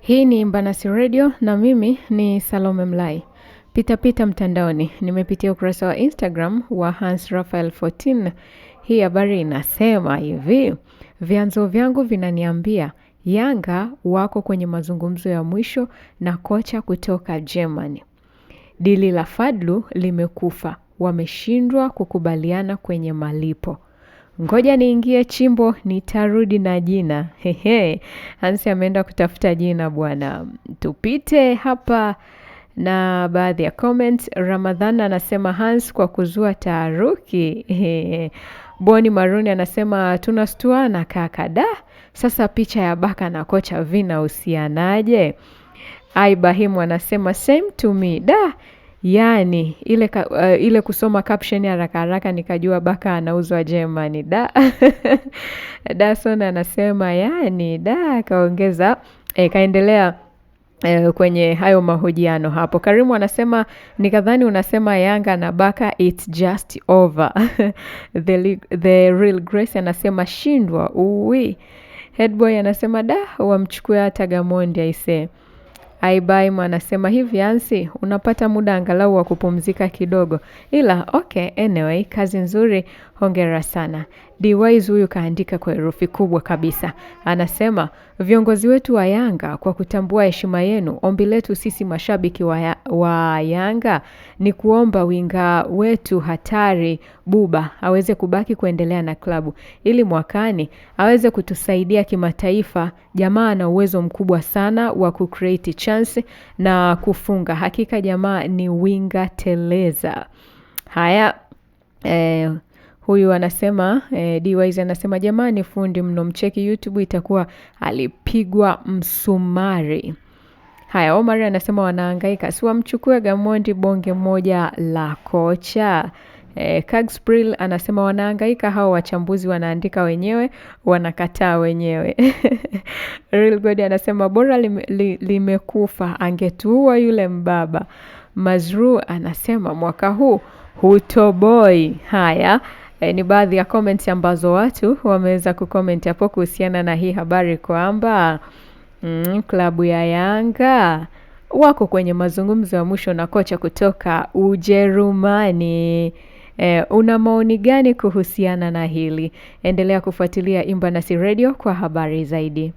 Hii ni Mbanasi Radio na mimi ni Salome Mlai. Pita mtandaoni. Nimepitia ukurasa wa Instagram wa Hans Raphael 14. Hii habari inasema hivi. Vyanzo vyangu vinaniambia Yanga wako kwenye mazungumzo ya mwisho na kocha kutoka Germany. Dili la Fadlu limekufa. Wameshindwa kukubaliana kwenye malipo. Ngoja niingie chimbo nitarudi na jina. Hehe. Hansi ameenda kutafuta jina bwana. Tupite hapa na baadhi ya comments. Ramadhana anasema Hans kwa kuzua taharuki. Boni Maruni anasema tunastuana kaka da. Sasa picha ya Baka na kocha vinahusianaje? Ibrahimu anasema same to me da. Yani ile kusoma caption ya haraka nikajua Baka anauzwa Germany da. Dason anasema yani da kaongeza kaendelea kwenye hayo mahojiano hapo. Karimu anasema nikadhani unasema Yanga na Baka it's just over. The real Grace anasema shindwa uwi. Headboy anasema da wamchukue hata Gamondi aisee. Aibaim anasema hivi Hansi unapata muda angalau wa kupumzika kidogo. Ila okay anyway kazi nzuri hongera sana. D-Wise huyu kaandika kwa herufi kubwa kabisa. Anasema viongozi wetu wa Yanga kwa kutambua heshima yenu. Ombi letu sisi mashabiki wa Yanga ni kuomba winga wetu hatari Buba aweze kubaki kuendelea na klabu. Ili mwakani aweze kutusaidia kimataifa. Jamaa ana uwezo mkubwa sana wa kucreate chance na kufunga. Hakika jamaa ni winga teleza. Haya huyu anasema D-Wise anasema jamani fundi mno mcheki YouTube itakuwa alipigwa msumari. Haya Omar anasema wanahangaika si wamchukue Gamondi bonge moja la kocha. Kagspril anasema wanahangaika hao wachambuzi wanaandika wenyewe wanakataa wenyewe. Real God anasema bora limekufa angetuua yule mbaba. Mazru anasema mwaka huu hutoboi. Haya ni baadhi ya comments ambazo watu wameweza kucomment hapo kuhusiana na hii habari kwamba klabu ya Yanga wako kwenye mazungumzo ya mwisho na kocha kutoka Ujerumani. Una maoni gani kuhusiana na hili? Endelea kufuatilia Mbanasi Radio kwa habari zaidi.